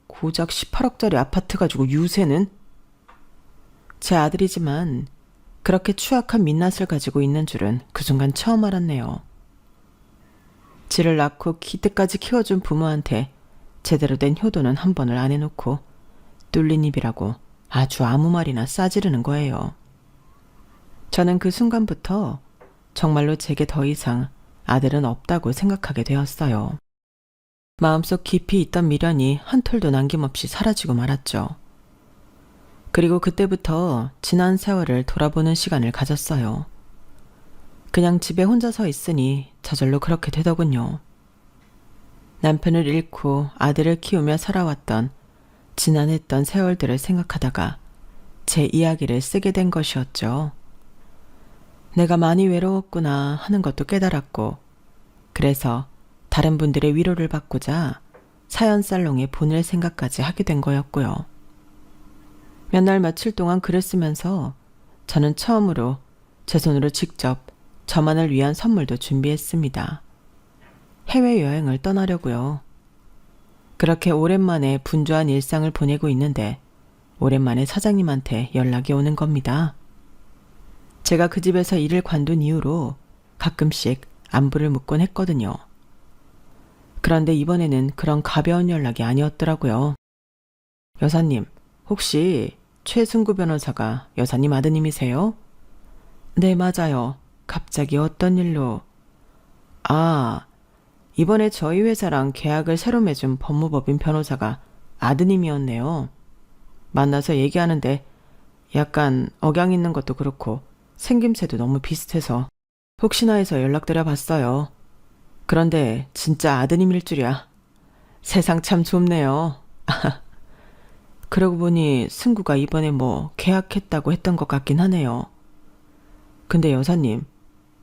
고작 18억짜리 아파트 가지고 유세는? 제 아들이지만 그렇게 추악한 민낯을 가지고 있는 줄은 그 순간 처음 알았네요. 지를 낳고 기때까지 키워준 부모한테 제대로 된 효도는 한 번을 안 해놓고 뚫린 입이라고 아주 아무 말이나 싸지르는 거예요. 저는 그 순간부터 정말로 제게 더 이상 아들은 없다고 생각하게 되었어요. 마음속 깊이 있던 미련이 한 톨도 남김없이 사라지고 말았죠. 그리고 그때부터 지난 세월을 돌아보는 시간을 가졌어요. 그냥 집에 혼자 서 있으니 저절로 그렇게 되더군요. 남편을 잃고 아들을 키우며 살아왔던 지난했던 세월들을 생각하다가 제 이야기를 쓰게 된 것이었죠. 내가 많이 외로웠구나 하는 것도 깨달았고 그래서 다른 분들의 위로를 받고자 사연 살롱에 보낼 생각까지 하게 된 거였고요. 몇 날 며칠 동안 글을 쓰면서 저는 처음으로 제 손으로 직접 저만을 위한 선물도 준비했습니다. 해외여행을 떠나려고요. 그렇게 오랜만에 분주한 일상을 보내고 있는데 오랜만에 사장님한테 연락이 오는 겁니다. 제가 그 집에서 일을 관둔 이후로 가끔씩 안부를 묻곤 했거든요. 그런데 이번에는 그런 가벼운 연락이 아니었더라고요. 여사님, 혹시 최승구 변호사가 여사님 아드님이세요? 네, 맞아요. 갑자기 어떤 일로? 이번에 저희 회사랑 계약을 새로 맺은 법무법인 변호사가 아드님이었네요. 만나서 얘기하는데 약간 억양 있는 것도 그렇고 생김새도 너무 비슷해서 혹시나 해서 연락드려 봤어요. 그런데 진짜 아드님일 줄이야. 세상 참 좁네요. 그러고 보니 승구가 이번에 뭐 계약했다고 했던 것 같긴 하네요. 근데 여사님,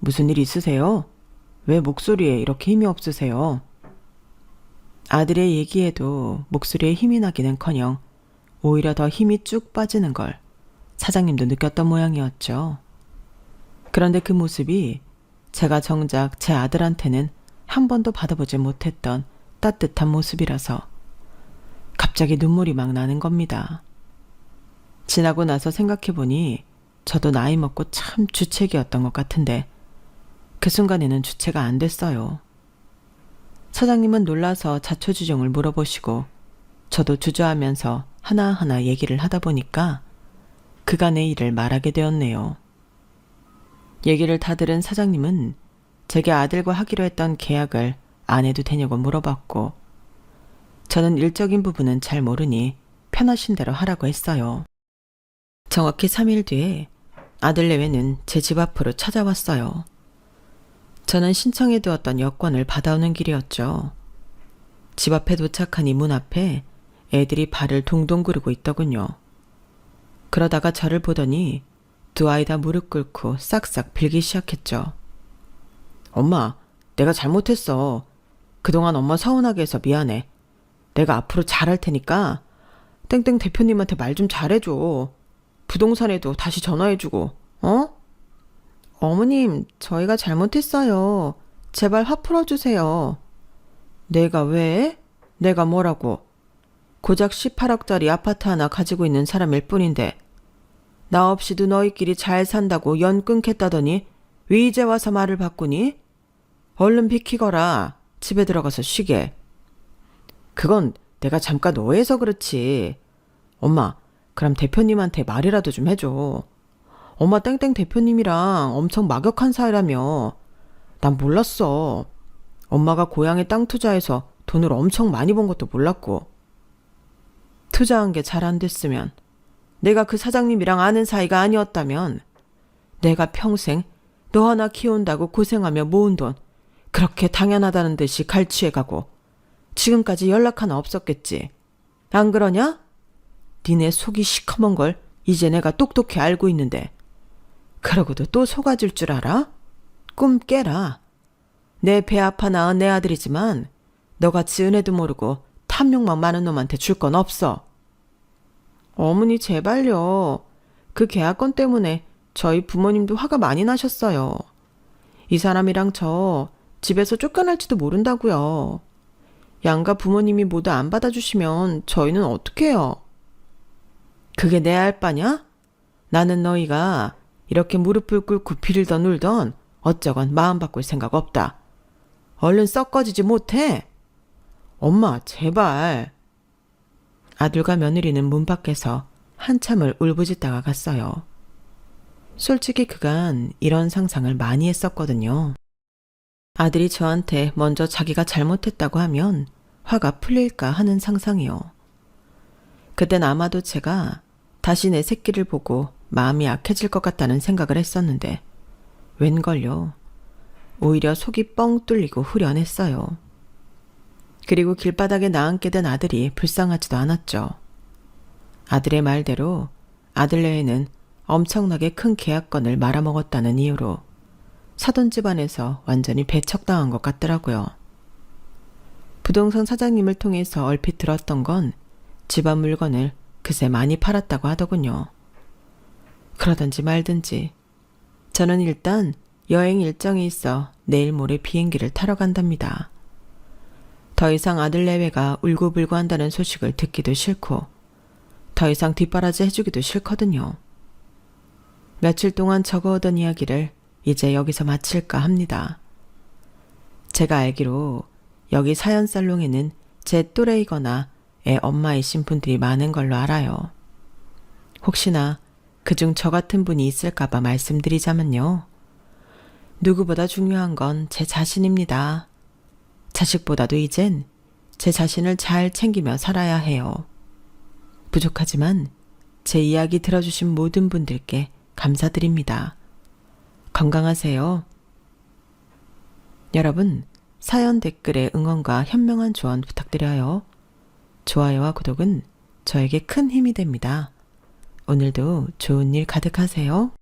무슨 일 있으세요? 왜 목소리에 이렇게 힘이 없으세요? 아들의 얘기에도 목소리에 힘이 나기는커녕 오히려 더 힘이 쭉 빠지는 걸 사장님도 느꼈던 모양이었죠. 그런데 그 모습이 제가 정작 제 아들한테는 한 번도 받아보지 못했던 따뜻한 모습이라서 갑자기 눈물이 막 나는 겁니다. 지나고 나서 생각해보니 저도 나이 먹고 참 주책이었던 것 같은데 그 순간에는 주체가 안 됐어요. 사장님은 놀라서 자초지종을 물어보시고 저도 주저하면서 하나하나 얘기를 하다 보니까 그간의 일을 말하게 되었네요. 얘기를 다 들은 사장님은 제게 아들과 하기로 했던 계약을 안 해도 되냐고 물어봤고 저는 일적인 부분은 잘 모르니 편하신 대로 하라고 했어요. 정확히 3일 뒤에 아들 내외는 제 집 앞으로 찾아왔어요. 저는 신청해두었던 여권을 받아오는 길이었죠. 집 앞에 도착하니 문 앞에 애들이 발을 동동 구르고 있더군요. 그러다가 저를 보더니 두 아이 다 무릎 꿇고 싹싹 빌기 시작했죠. 엄마, 내가 잘못했어. 그동안 엄마 서운하게 해서 미안해. 내가 앞으로 잘할 테니까 땡땡 대표님한테 말 좀 잘해줘. 부동산에도 다시 전화해주고, 어? 어머님, 저희가 잘못했어요. 제발 화 풀어주세요. 내가 왜? 내가 뭐라고? 고작 18억짜리 아파트 하나 가지고 있는 사람일 뿐인데 나 없이도 너희끼리 잘 산다고 연 끊겠다더니 왜 이제 와서 말을 바꾸니? 얼른 비키거라. 집에 들어가서 쉬게. 그건 내가 잠깐 오해해서 그렇지. 엄마, 그럼 대표님한테 말이라도 좀 해줘. 엄마 땡땡 대표님이랑 엄청 막역한 사이라며. 난 몰랐어. 엄마가 고향에 땅 투자해서 돈을 엄청 많이 번 것도 몰랐고. 투자한 게 잘 안 됐으면, 내가 그 사장님이랑 아는 사이가 아니었다면 내가 평생 너 하나 키운다고 고생하며 모은 돈 그렇게 당연하다는 듯이 갈취해가고 지금까지 연락 하나 없었겠지. 안 그러냐? 니네 속이 시커먼 걸 이제 내가 똑똑히 알고 있는데 그러고도 또 속아줄 줄 알아? 꿈 깨라. 내 배 아파 낳은 내 아들이지만 너같이 은혜도 모르고 탐욕만 많은 놈한테 줄 건 없어. 어머니 제발요. 그 계약건 때문에 저희 부모님도 화가 많이 나셨어요. 이 사람이랑 저 집에서 쫓겨날지도 모른다고요. 양가 부모님이 모두 안 받아주시면 저희는 어떡해요? 그게 내 알바냐? 나는 너희가 이렇게 무릎을 꿇고 빌던 울던 어쩌건 마음 바꿀 생각 없다. 얼른 썩어지지 못해? 엄마 제발. 아들과 며느리는 문 밖에서 한참을 울부짖다가 갔어요. 솔직히 그간 이런 상상을 많이 했었거든요. 아들이 저한테 먼저 자기가 잘못했다고 하면 화가 풀릴까 하는 상상이요. 그땐 아마도 제가 다시 내 새끼를 보고 마음이 약해질 것 같다는 생각을 했었는데 웬걸요. 오히려 속이 뻥 뚫리고 후련했어요. 그리고 길바닥에 나앉게 된 아들이 불쌍하지도 않았죠. 아들의 말대로 아들네에는 엄청나게 큰 계약건을 말아먹었다는 이유로 사돈 집안에서 완전히 배척당한 것 같더라고요. 부동산 사장님을 통해서 얼핏 들었던 건 집안 물건을 그새 많이 팔았다고 하더군요. 그러든지 말든지 저는 일단 여행 일정이 있어 내일 모레 비행기를 타러 간답니다. 더 이상 아들 내외가 울고불고 한다는 소식을 듣기도 싫고 더 이상 뒷바라지 해주기도 싫거든요. 며칠 동안 적어오던 이야기를 이제 여기서 마칠까 합니다. 제가 알기로 여기 사연살롱에는 제 또래이거나 애 엄마이신 분들이 많은 걸로 알아요. 혹시나 그중 저 같은 분이 있을까봐 말씀드리자면요. 누구보다 중요한 건 제 자신입니다. 자식보다도 이젠 제 자신을 잘 챙기며 살아야 해요. 부족하지만 제 이야기 들어주신 모든 분들께 감사드립니다. 건강하세요. 여러분, 사연 댓글에 응원과 현명한 조언 부탁드려요. 좋아요와 구독은 저에게 큰 힘이 됩니다. 오늘도 좋은 일 가득하세요.